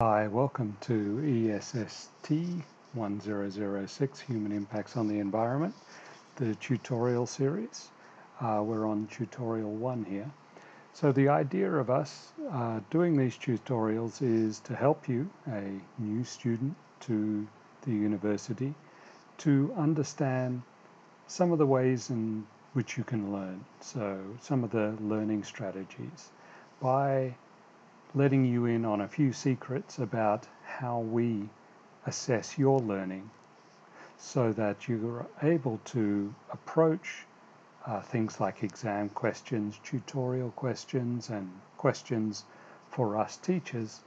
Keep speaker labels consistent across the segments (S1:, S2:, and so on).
S1: Hi, welcome to ESST1006 Human Impacts on the Environment, the tutorial series. We're on tutorial 1 here. So the idea of us doing these tutorials is to help you, a new student to the university, to understand some of the ways in which you can learn. So some of the learning strategies by letting you in on a few secrets about how we assess your learning so that you're able to approach things like exam questions, tutorial questions, and questions for us teachers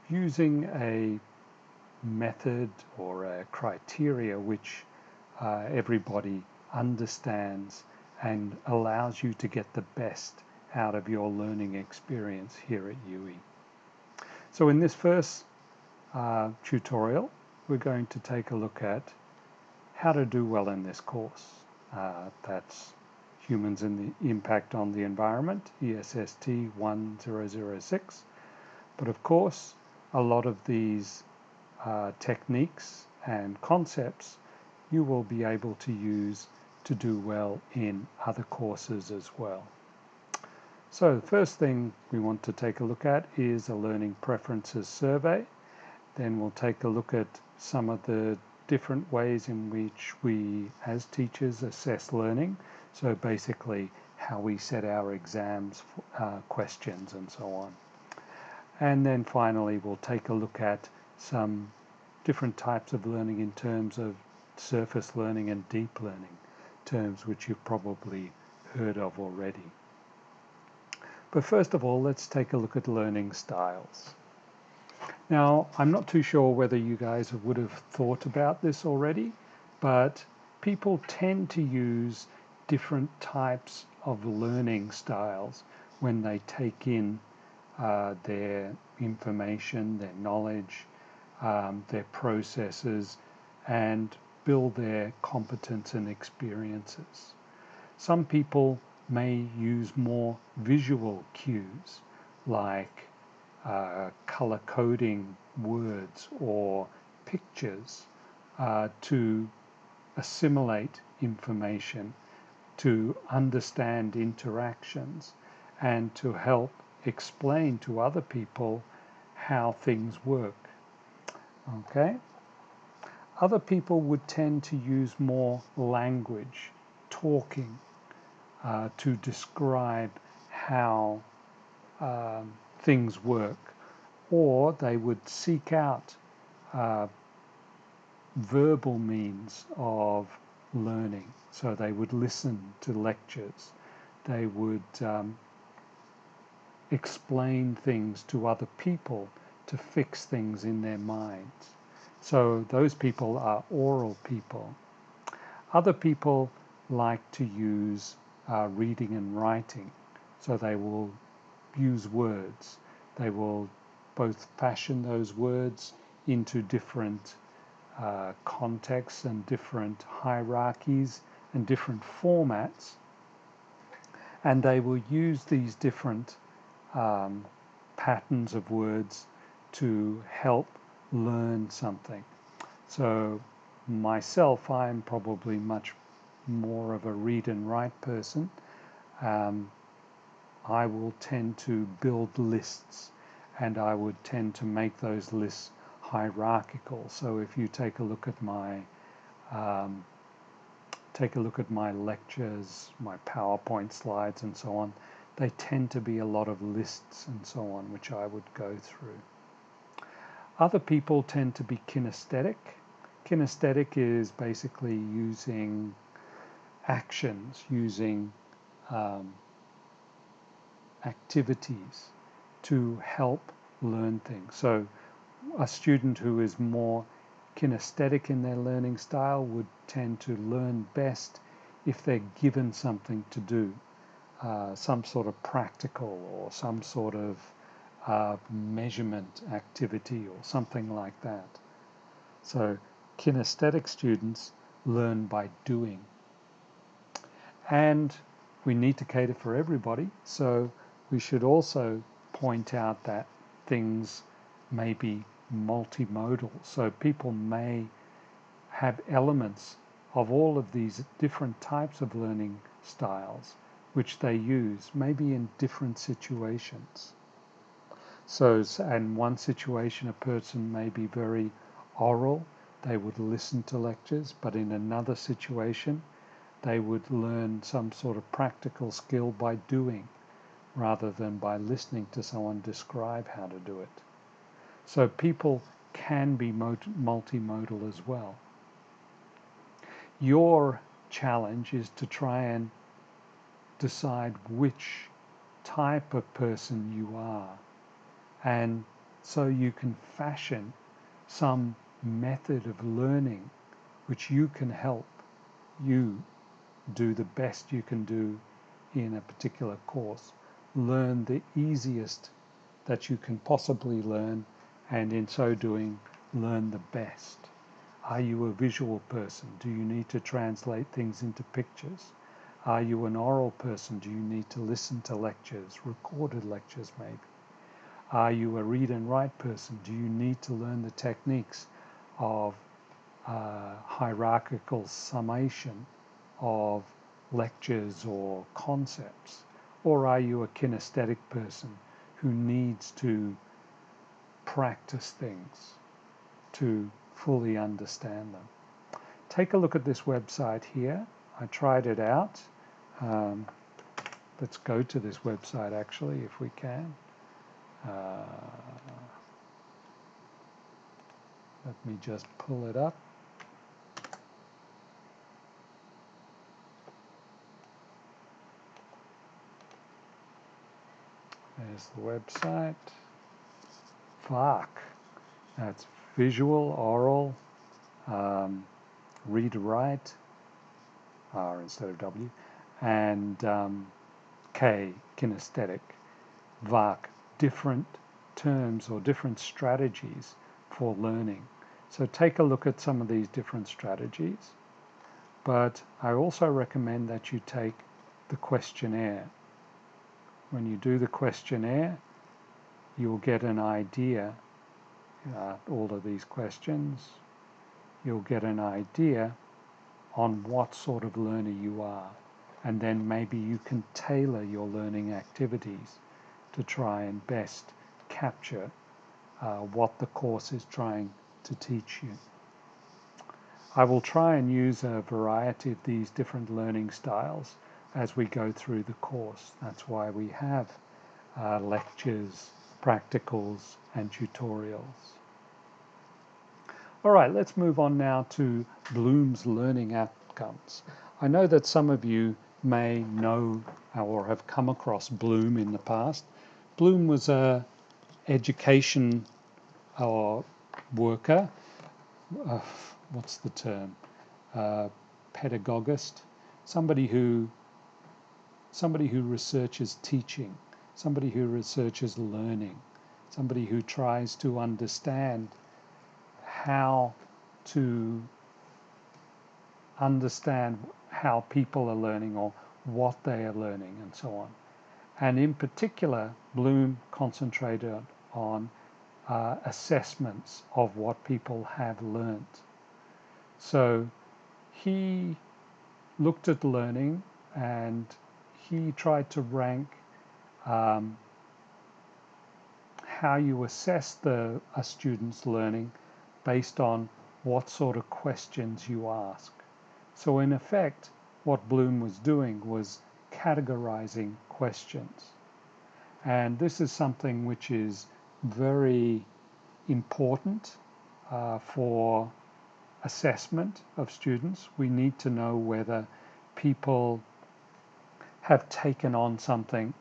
S1: using a method or a criteria which everybody understands and allows you to get the best out of your learning experience here at UE. So in this first tutorial, we're going to take a look at how to do well in this course. That's Humans and the Impact on the Environment, ESST 1006. But of course, a lot of these techniques and concepts you will be able to use to do well in other courses as well. So the first thing we want to take a look at is a learning preferences survey. Then we'll take a look at some of the different ways in which we as teachers assess learning. So basically how we set our exams, questions and so on. And then finally we'll take a look at some different types of learning in terms of surface learning and deep learning, terms which you've probably heard of already. But first of all, let's take a look at learning styles. Now, I'm not too sure whether you guys would have thought about this already, but people tend to use different types of learning styles when they take in their information, their knowledge, their processes, and build their competence and experiences. Some people may use more visual cues like color coding words or pictures to assimilate information, to understand interactions, and to help explain to other people how things work. Okay? Other people would tend to use more language, talking, to describe how things work, or they would seek out verbal means of learning. So they would listen to lectures, they would explain things to other people to fix things in their minds. So those people are oral people. Other people like to use reading and writing. So they will use words. They will both fashion those words into different contexts and different hierarchies and different formats. And they will use these different patterns of words to help learn something. So myself, I'm probably much more of a read and write person. I will tend to build lists, and I would tend to make those lists hierarchical. So if you take a look at my lectures, my PowerPoint slides and so on, they tend to be a lot of lists and so on, which I would go through. Other people tend to be kinesthetic. Kinesthetic is basically using actions, using activities to help learn things. So a student who is more kinesthetic in their learning style would tend to learn best if they're given something to do, some sort of practical or some sort of measurement activity or something like that. So kinesthetic students learn by doing. And we need to cater for everybody, so we should also point out that things may be multimodal. So people may have elements of all of these different types of learning styles which they use, maybe in different situations. So, in one situation, a person may be very oral, they would listen to lectures, but in another situation, they would learn some sort of practical skill by doing, rather than by listening to someone describe how to do it. So people can be multimodal as well. Your challenge is to try and decide which type of person you are, and so you can fashion some method of learning which you can help you do the best you can do in a particular course. Learn the easiest that you can possibly learn, and in so doing, learn the best. Are you a visual person? Do you need to translate things into pictures? Are you an oral person? Do you need to listen to lectures, recorded lectures maybe? Are you a read and write person? Do you need to learn the techniques of hierarchical summation of lectures or concepts? Or are you a kinesthetic person who needs to practice things to fully understand them? Take a look at this website here. I tried it out. Let's go to this website actually, if we can. Let me just pull it up. There's the website. VARC. That's visual, oral, read, write, R instead of W, and K, kinesthetic. VARC, different terms or different strategies for learning. So take a look at some of these different strategies. But I also recommend that you take the questionnaire. When you do the questionnaire, you'll get an idea, all of these questions, you'll get an idea on what sort of learner you are. And then maybe you can tailor your learning activities to try and best capture what the course is trying to teach you. I will try and use a variety of these different learning styles as we go through the course. That's why we have lectures, practicals, and tutorials. All right, let's move on now to Bloom's learning outcomes. I know that some of you may know or have come across Bloom in the past. Bloom was an education worker. What's the term? Pedagogist. Somebody who researches teaching, somebody who researches learning, somebody who tries to understand how people are learning or what they are learning and so on. And in particular, Bloom concentrated on assessments of what people have learnt. So he looked at learning and he tried to rank how you assess a student's learning based on what sort of questions you ask. So in effect, what Bloom was doing was categorizing questions. And this is something which is very important for assessment of students. We need to know whether people have taken on something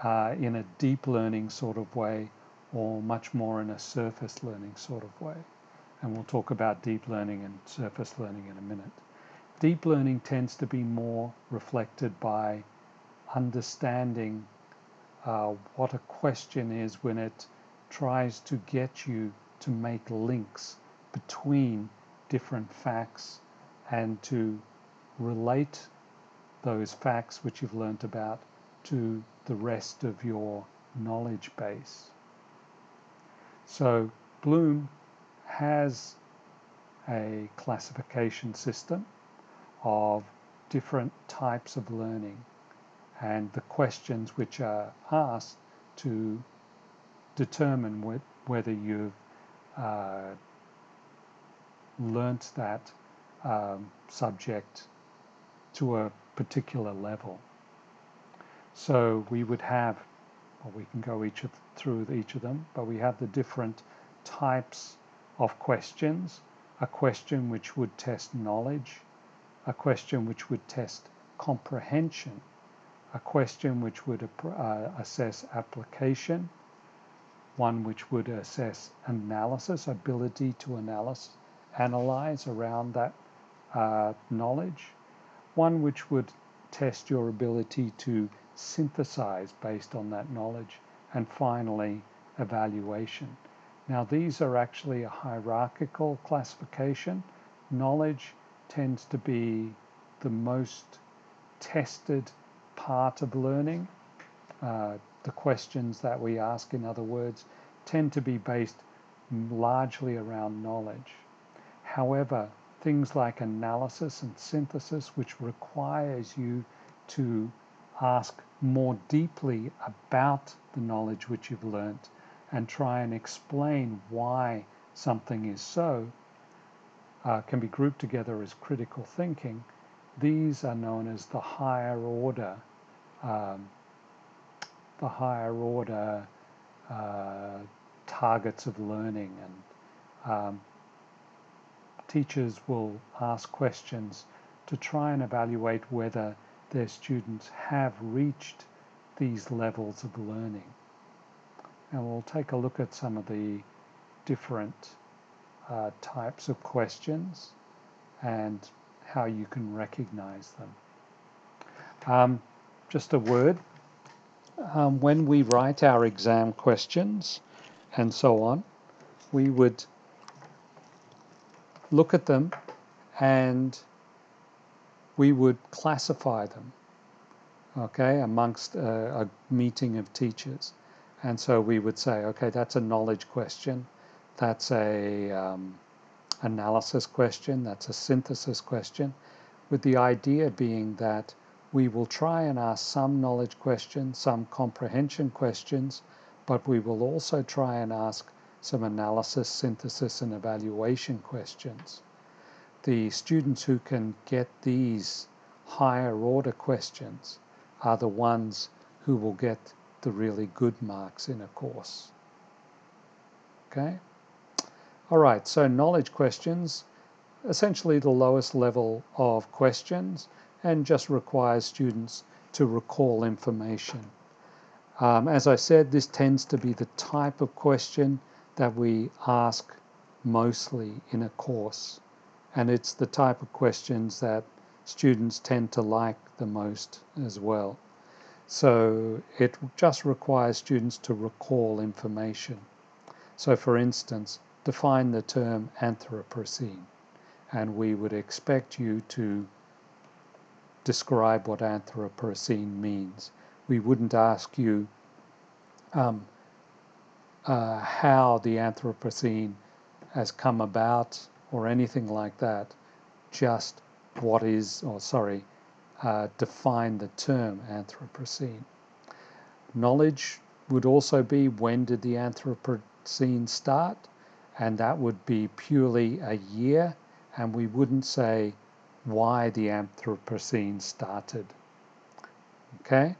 S1: in a deep learning sort of way or much more in a surface learning sort of way. And we'll talk about deep learning and surface learning in a minute. Deep learning tends to be more reflected by understanding what a question is when it tries to get you to make links between different facts and to relate those facts which you've learnt about to the rest of your knowledge base. So Bloom has a classification system of different types of learning and the questions which are asked to determine whether you've learnt that subject to a particular level. So we would have, well, we can go through each of them, but we have the different types of questions. A question which would test knowledge, a question which would test comprehension, a question which would assess application, one which would assess analysis, ability to analyze around that knowledge, one which would test your ability to synthesize based on that knowledge, and finally, evaluation. Now, these are actually a hierarchical classification. Knowledge tends to be the most tested part of learning. The questions that we ask, in other words, tend to be based largely around knowledge. However, things like analysis and synthesis, which requires you to ask more deeply about the knowledge which you've learnt and try and explain why something is so, can be grouped together as critical thinking. These are known as the higher order targets of learning, and teachers will ask questions to try and evaluate whether their students have reached these levels of learning. And we'll take a look at some of the different types of questions and how you can recognize them. Just a word. When we write our exam questions and so on, we would look at them and we would classify them, okay, amongst a meeting of teachers. And so we would say, okay, that's a knowledge question, that's a analysis question, that's a synthesis question, with the idea being that we will try and ask some knowledge questions, some comprehension questions, but we will also try and ask some analysis, synthesis, and evaluation questions. The students who can get these higher order questions are the ones who will get the really good marks in a course. Okay? All right, so knowledge questions, essentially the lowest level of questions, and just requires students to recall information. As I said, this tends to be the type of question that we ask mostly in a course, and it's the type of questions that students tend to like the most as well. So it just requires students to recall information. So for instance, define the term Anthropocene, and we would expect you to describe what Anthropocene means. We wouldn't ask you how the Anthropocene has come about or anything like that, just what is, define the term Anthropocene. Knowledge would also be, when did the Anthropocene start? And that would be purely a year, and we wouldn't say why the Anthropocene started. Okay?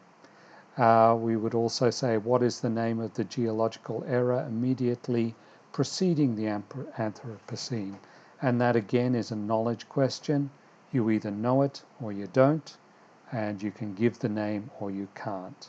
S1: We would also say, what is the name of the geological era immediately preceding the Anthropocene? And that again is a knowledge question. You either know it or you don't, and you can give the name or you can't.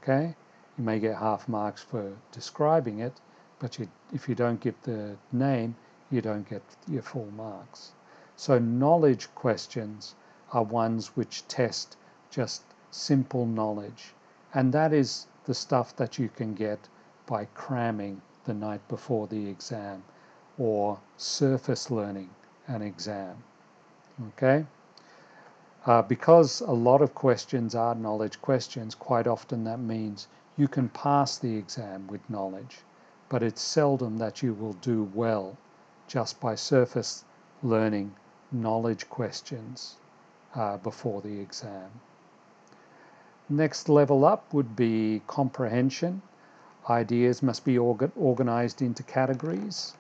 S1: Okay? You may get half marks for describing it, but if you don't give the name, you don't get your full marks. So knowledge questions are ones which test just simple knowledge, and that is the stuff that you can get by cramming the night before the exam or surface learning an exam. Okay? Because a lot of questions are knowledge questions, quite often that means you can pass the exam with knowledge. but it's seldom that you will do well just by surface learning knowledge questions before the exam. Next level up would be comprehension. Ideas must be organized into categories.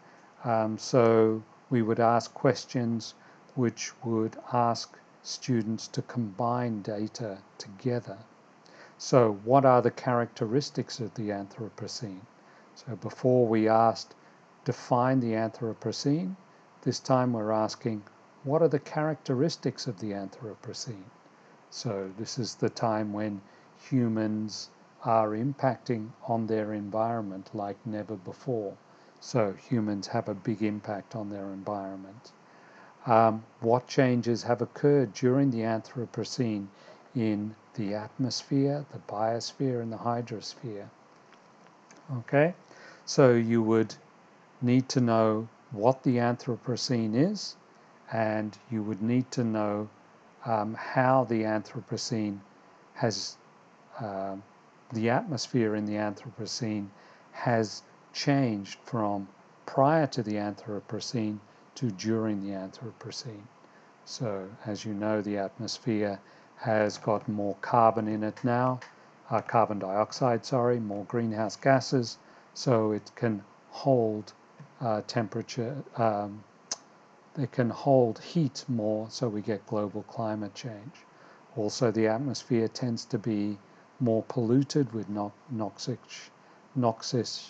S1: So we would ask questions which would ask students to combine data together. So what are the characteristics of the Anthropocene? So before we asked, define the Anthropocene, this time we're asking, what are the characteristics of the Anthropocene? So this is the time when humans are impacting on their environment like never before. So humans have a big impact on their environment. What changes have occurred during the Anthropocene in the atmosphere, the biosphere, and the hydrosphere? Okay, so you would need to know what the Anthropocene is, and you would need to know how the Anthropocene has, the atmosphere in the Anthropocene has changed from prior to the Anthropocene to during the Anthropocene. So, as you know, the atmosphere has got more carbon in it now, carbon dioxide, more greenhouse gases, so it can hold temperature, it can hold heat more, so we get global climate change. Also, the atmosphere tends to be more polluted with noxious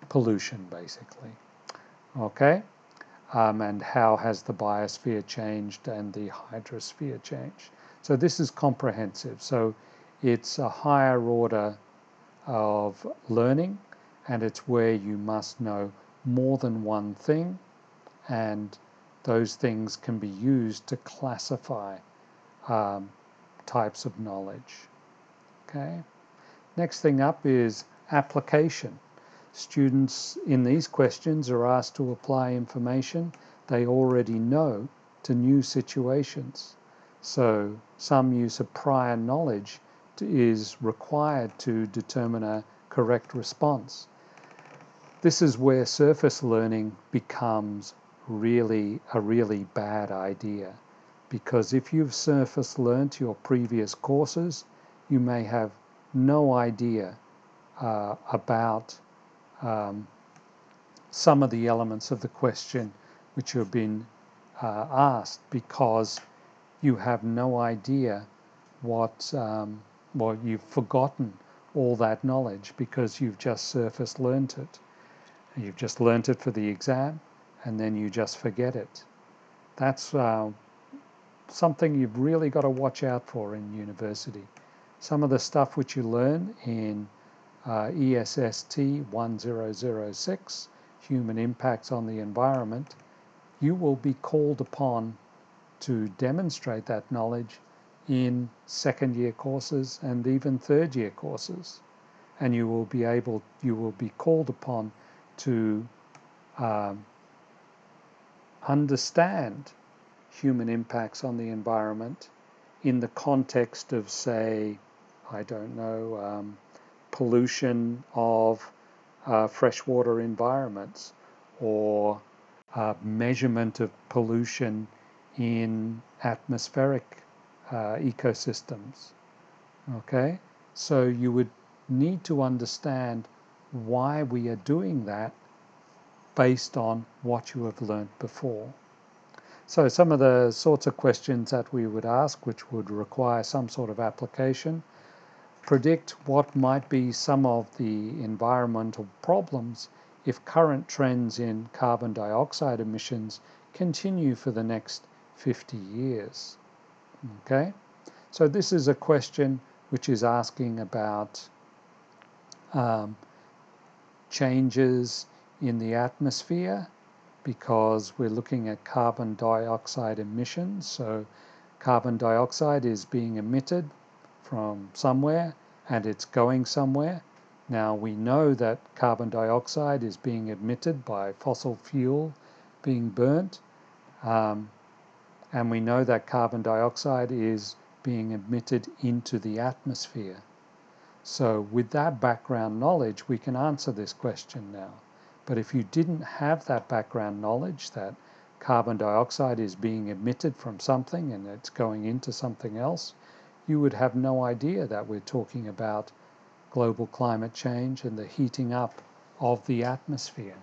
S1: pollution, basically. Okay? And how has the biosphere changed and the hydrosphere changed? So this is comprehensive. So it's a higher order of learning, and it's where you must know more than one thing, and those things can be used to classify types of knowledge. Okay. Next thing up is application. Students in these questions are asked to apply information they already know to new situations. So some use of prior knowledge is required to determine a correct response. This is where surface learning becomes a really bad idea, because if you've surface learnt your previous courses, you may have no idea about some of the elements of the question which have been asked, because you have no idea well, you've forgotten all that knowledge because you've just surface learnt it. You've just learnt it for the exam, and then you just forget it. That's something you've really got to watch out for in university. Some of the stuff which you learn in ESST1006, Human Impacts on the Environment, you will be called upon to demonstrate that knowledge in second-year courses and even third-year courses. And you will be called upon to understand human impacts on the environment in the context of, say, I don't know, pollution of freshwater environments, or measurement of pollution in atmospheric ecosystems. Okay, so you would need to understand why we are doing that based on what you have learnt before. So some of the sorts of questions that we would ask, which would require some sort of application: predict what might be some of the environmental problems if current trends in carbon dioxide emissions continue for the next 50 years. Okay, so this is a question which is asking about changes in the atmosphere, because we're looking at carbon dioxide emissions. So carbon dioxide is being emitted from somewhere, and it's going somewhere. Now we know that carbon dioxide is being emitted by fossil fuel being burnt, and we know that carbon dioxide is being emitted into the atmosphere. So with that background knowledge, we can answer this question now. But if you didn't have that background knowledge that carbon dioxide is being emitted from something and it's going into something else, you would have no idea that we're talking about global climate change and the heating up of the atmosphere.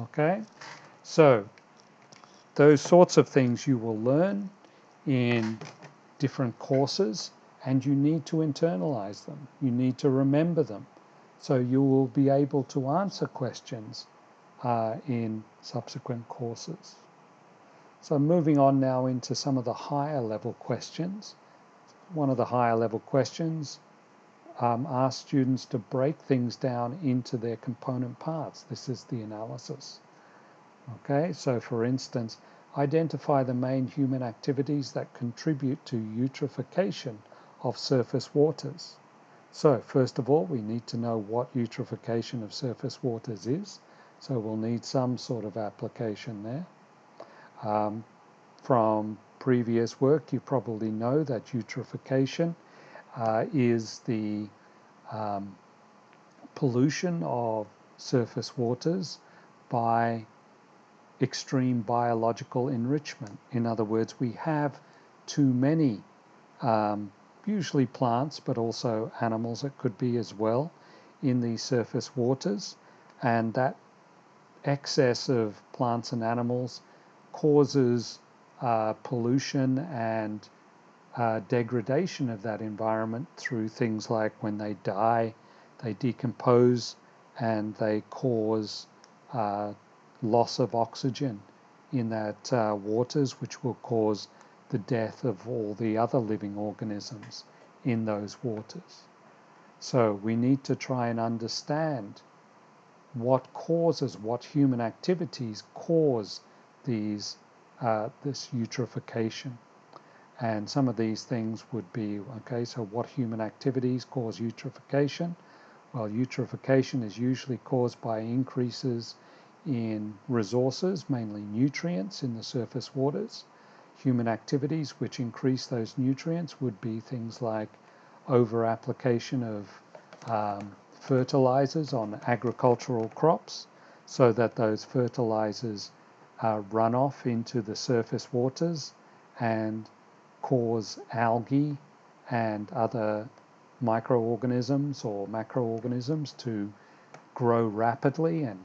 S1: Okay? So those sorts of things you will learn in different courses, and you need to internalize them. You need to remember them. So you will be able to answer questions in subsequent courses. So moving on now into some of the higher level questions. One of the higher level questions asks students to break things down into their component parts. This is the analysis. Okay, so for instance, identify the main human activities that contribute to eutrophication of surface waters. So first of all, we need to know what eutrophication of surface waters is. So we'll need some sort of application there. From previous work, you probably know that eutrophication is the pollution of surface waters by extreme biological enrichment. In other words, we have too many, usually plants, but also animals, it could be as well, in these surface waters, and that excess of plants and animals causes pollution and degradation of that environment through things like when they die, they decompose and they cause loss of oxygen in that waters, which will cause the death of all the other living organisms in those waters. So we need to try and understand what human activities cause this eutrophication. And some of these things would be, okay, so what human activities cause eutrophication? Well, eutrophication is usually caused by increases in resources, mainly nutrients in the surface waters. Human activities which increase those nutrients would be things like over-application of fertilizers on agricultural crops, so that those fertilizers run off into the surface waters and cause algae and other microorganisms or macroorganisms to grow rapidly and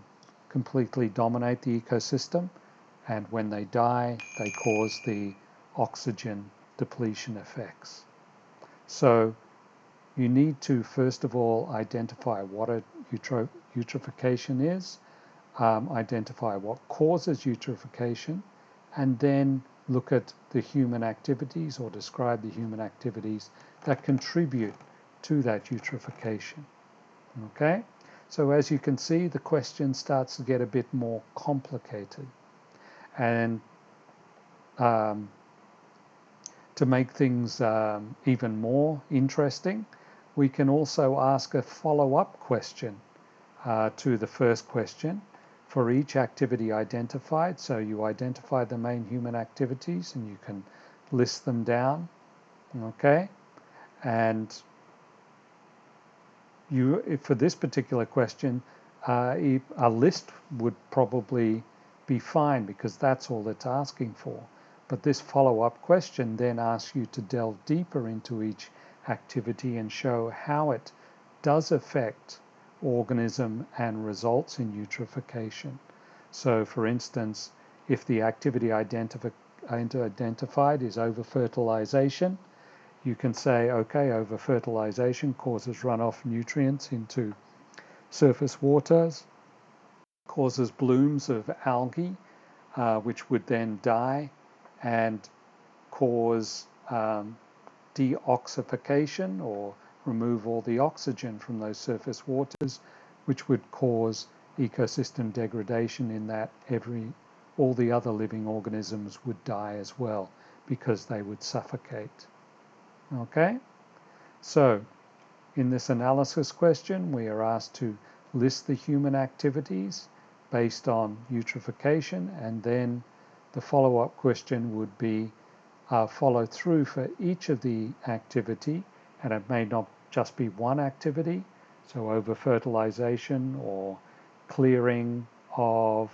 S1: completely dominate the ecosystem, and when they die, they cause the oxygen depletion effects. So you need to, first of all, identify what a eutrophication is, identify what causes eutrophication, and then look at the human activities or describe the human activities that contribute to that eutrophication. Okay? So as you can see, the question starts to get a bit more complicated. And to make things even more interesting, we can also ask a follow-up question to the first question for each activity identified. So you identify the main human activities and you can list them down, okay? And for this particular question, a list would probably be fine because that's all it's asking for. But this follow-up question then asks you to delve deeper into each activity and show how it does affect organism and results in eutrophication. So for instance, if the activity identified is over-fertilization, you can say, okay, over-fertilization causes runoff nutrients into surface waters, causes blooms of algae, which would then die and cause deoxification or remove all the oxygen from those surface waters, which would cause ecosystem degradation in that all the other living organisms would die as well because they would suffocate. Okay? So, in this analysis question, we are asked to list the human activities based on eutrophication, and then the follow-up question would be follow through for each of the activity, and it may not just be one activity, so over-fertilization or clearing of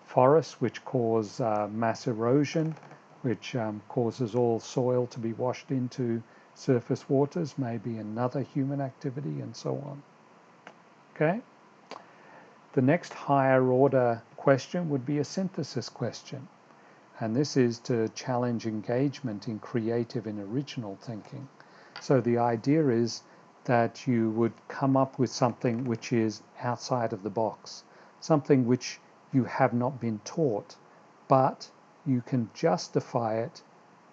S1: forests, which cause mass erosion, which causes all soil to be washed into surface waters, maybe another human activity, and so on. Okay? The next higher order question would be a synthesis question. And this is to challenge engagement in creative and original thinking. So the idea is that you would come up with something which is outside of the box, something which you have not been taught, but you can justify it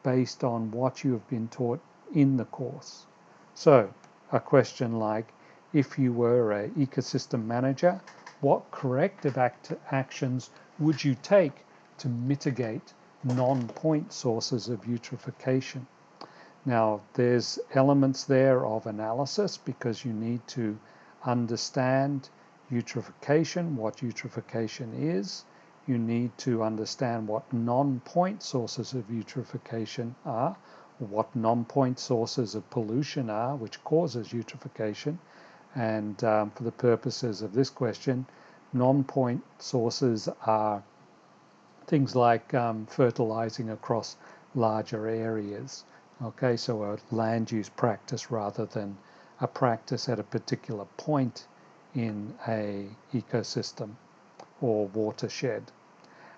S1: based on what you have been taught in the course. So a question like, if you were an ecosystem manager, what corrective actions would you take to mitigate non-point sources of eutrophication? Now, there's elements there of analysis because you need to understand eutrophication, what eutrophication is. You need to understand what non-point sources of eutrophication are, what non-point sources of pollution are, which causes eutrophication. And for the purposes of this question, non-point sources are things like fertilizing across larger areas. Okay, so a land use practice rather than a practice at a particular point in a ecosystem or watershed.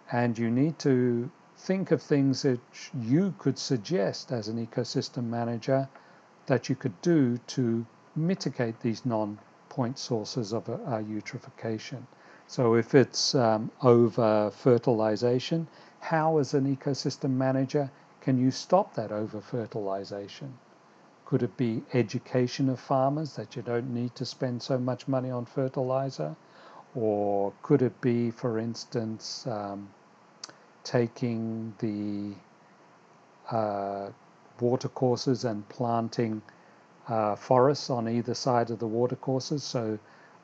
S1: And you need to think of things that you could suggest as an ecosystem manager that you could do to mitigate these non-point sources of eutrophication. So if it's over-fertilization, how as an ecosystem manager can you stop that over-fertilization? Could it be education of farmers that you don't need to spend so much money on fertilizer? Or could it be, for instance, taking the watercourses and planting forests on either side of the watercourses, so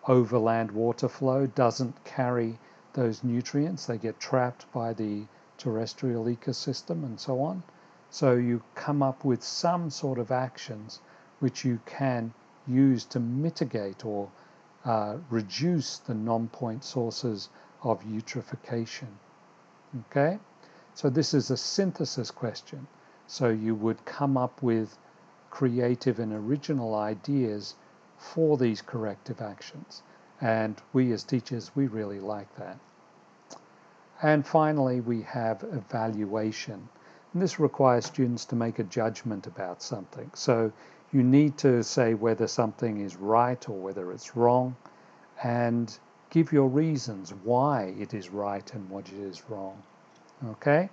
S1: overland water flow doesn't carry those nutrients, they get trapped by the terrestrial ecosystem and so on. So you come up with some sort of actions which you can use to mitigate or reduce the non-point sources of eutrophication. Okay, so this is a synthesis question. So you would come up with creative and original ideas for these corrective actions. And we as teachers, we really like that. And finally, we have evaluation. And this requires students to make a judgment about something. So you need to say whether something is right or whether it's wrong, and give your reasons why it is right and what it is wrong. Okay?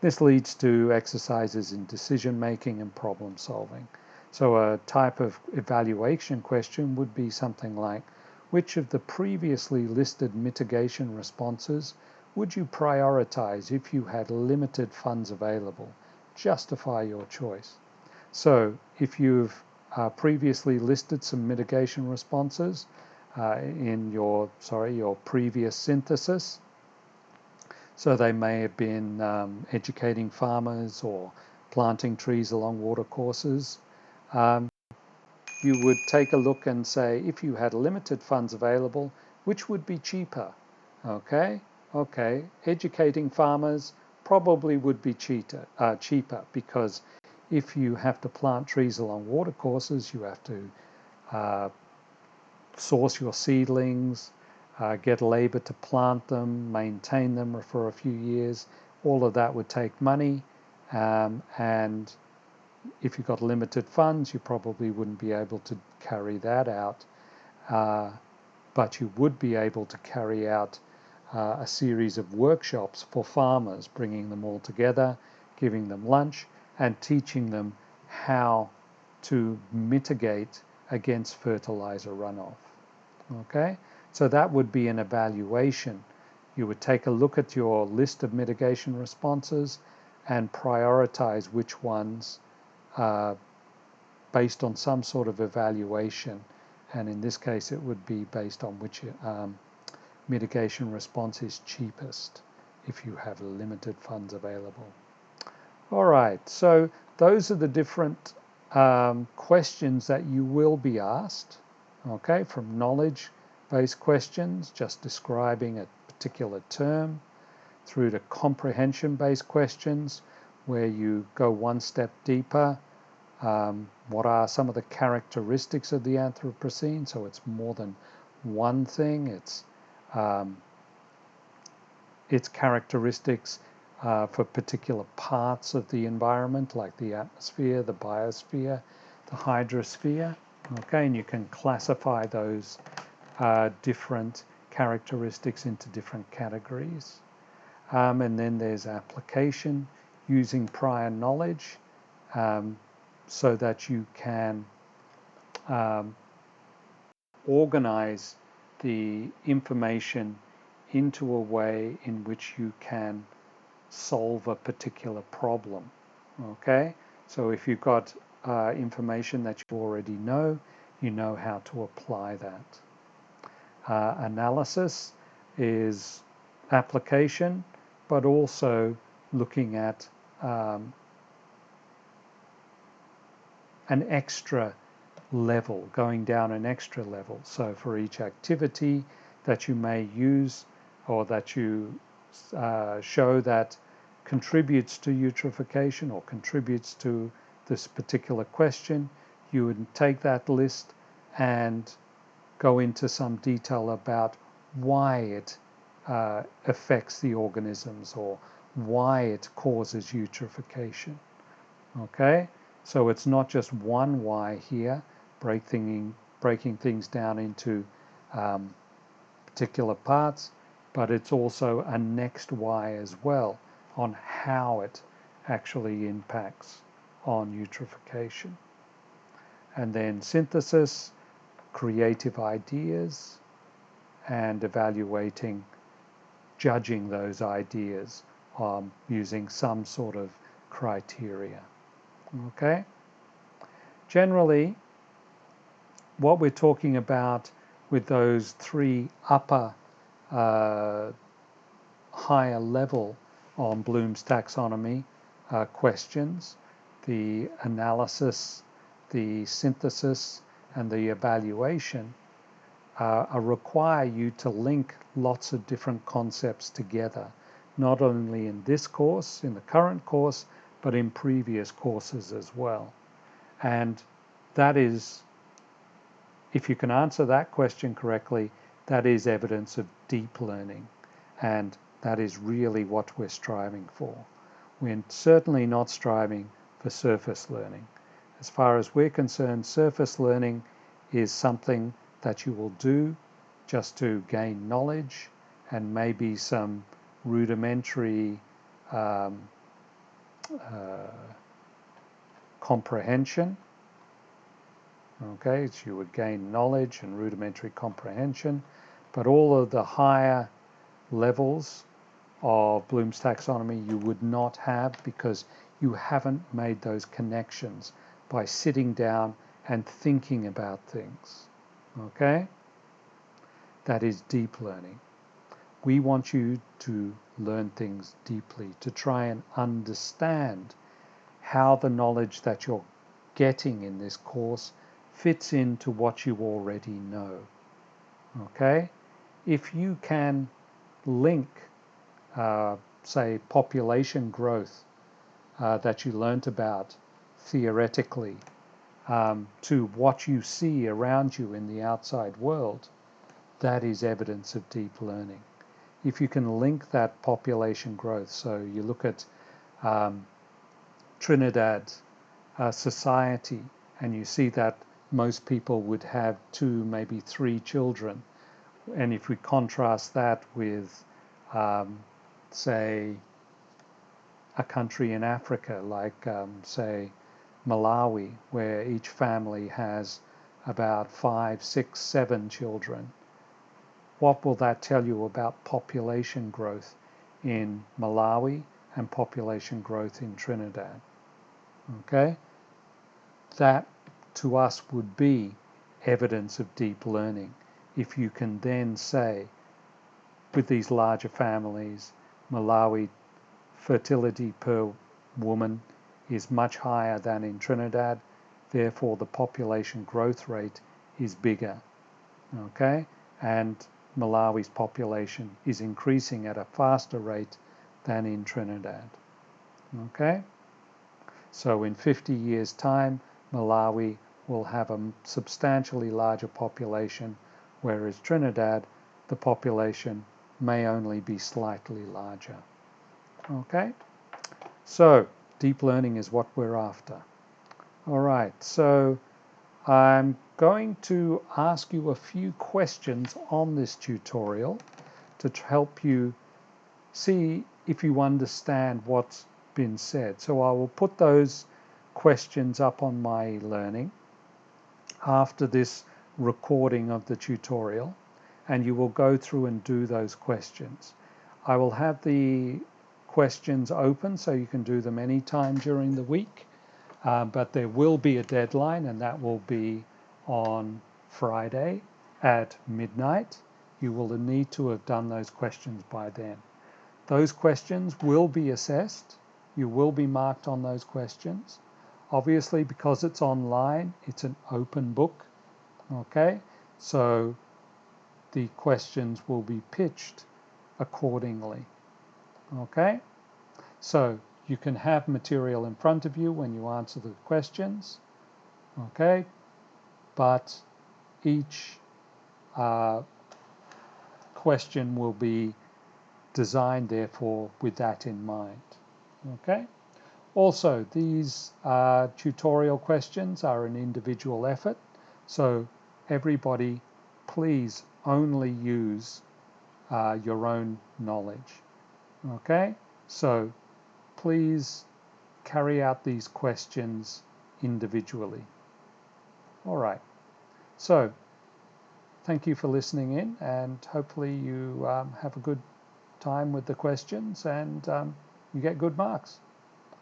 S1: This leads to exercises in decision making and problem solving. So a type of evaluation question would be something like, which of the previously listed mitigation responses would you prioritize if you had limited funds available? Justify your choice. So if you've previously listed some mitigation responses in your previous synthesis, so they may have been educating farmers or planting trees along watercourses. You would take a look and say, if you had limited funds available, which would be cheaper? Okay, educating farmers probably would be cheaper because if you have to plant trees along watercourses, you have to source your seedlings, get labor to plant them, maintain them for a few years. All of that would take money, and if you've got limited funds, you probably wouldn't be able to carry that out, but you would be able to carry out a series of workshops for farmers, bringing them all together, giving them lunch, and teaching them how to mitigate against fertilizer runoff. Okay, so that would be an evaluation. You would take a look at your list of mitigation responses and prioritize which ones based on some sort of evaluation, and in this case it would be based on which mitigation response is cheapest if you have limited funds available. All right, so those are the different questions that you will be asked, okay, from knowledge-based questions, just describing a particular term, through to comprehension-based questions, where you go one step deeper. What are some of the characteristics of the Anthropocene? So it's more than one thing. Its characteristics for particular parts of the environment, like the atmosphere, the biosphere, the hydrosphere. Okay, and you can classify those different characteristics into different categories. And then there's application, using prior knowledge, so that you can organize the information into a way in which you can solve a particular problem. Okay, so if you've got information that you already know, you know how to apply that. Analysis is application, but also looking at an extra level, going down an extra level. So for each activity that you may use or that you show that contributes to eutrophication or contributes to this particular question, you would take that list and go into some detail about why it affects the organisms or why it causes eutrophication. Okay, so it's not just one why here, breaking things down into particular parts, but it's also a next why as well on how it actually impacts on eutrophication. And then synthesis, creative ideas, and evaluating, judging those ideas using some sort of criteria. Okay? Generally, what we're talking about with those three upper higher level on Bloom's taxonomy questions, the analysis, the synthesis, and the evaluation, require you to link lots of different concepts together, not only in this course, in the current course, but in previous courses as well. And that is, if you can answer that question correctly, that is evidence of deep learning. And that is really what we're striving for. We're certainly not striving for surface learning. As far as we're concerned, surface learning is something that you will do just to gain knowledge and maybe some rudimentary comprehension. Okay, so you would gain knowledge and rudimentary comprehension, but all of the higher levels of Bloom's taxonomy you would not have, because you haven't made those connections by sitting down and thinking about things. Okay? That is deep learning. We want you to learn things deeply, to try and understand how the knowledge that you're getting in this course fits into what you already know. Okay? If you can link, say, population growth that you learnt about theoretically to what you see around you in the outside world, that is evidence of deep learning. If you can link that population growth, so you look at Trinidad society and you see that most people would have 2, maybe 3 children. And if we contrast that with, say, a country in Africa like, say, Malawi, where each family has about 5, 6, 7 children, what will that tell you about population growth in Malawi and population growth in Trinidad? Okay? That, to us, would be evidence of deep learning. If you can then say, with these larger families, Malawi fertility per woman is much higher than in Trinidad, therefore the population growth rate is bigger, okay? And Malawi's population is increasing at a faster rate than in Trinidad, okay? So in 50 years' time, Malawi will have a substantially larger population, whereas Trinidad, the population may only be slightly larger. Okay? So, deep learning is what we're after. All right, so I'm going to ask you a few questions on this tutorial to help you see if you understand what's been said. So I will put those questions up on my learning after this recording of the tutorial, and you will go through and do those questions. I will have the questions open so you can do them anytime during the week, but there will be a deadline, and that will be on Friday at midnight. You will need to have done those questions by then. Those questions will be assessed. You will be marked on those questions. Obviously, because it's online, it's an open book, okay? So the questions will be pitched accordingly, okay? So you can have material in front of you when you answer the questions, okay? But each question will be designed, therefore, with that in mind, okay? Also, these tutorial questions are an individual effort, so everybody, please only use your own knowledge, okay? So please carry out these questions individually. All right, so thank you for listening in, and hopefully you have a good time with the questions and you get good marks.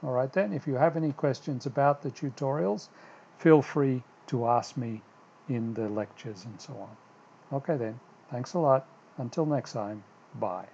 S1: All right then, if you have any questions about the tutorials, feel free to ask me in the lectures and so on. Okay then, thanks a lot. Until next time, bye.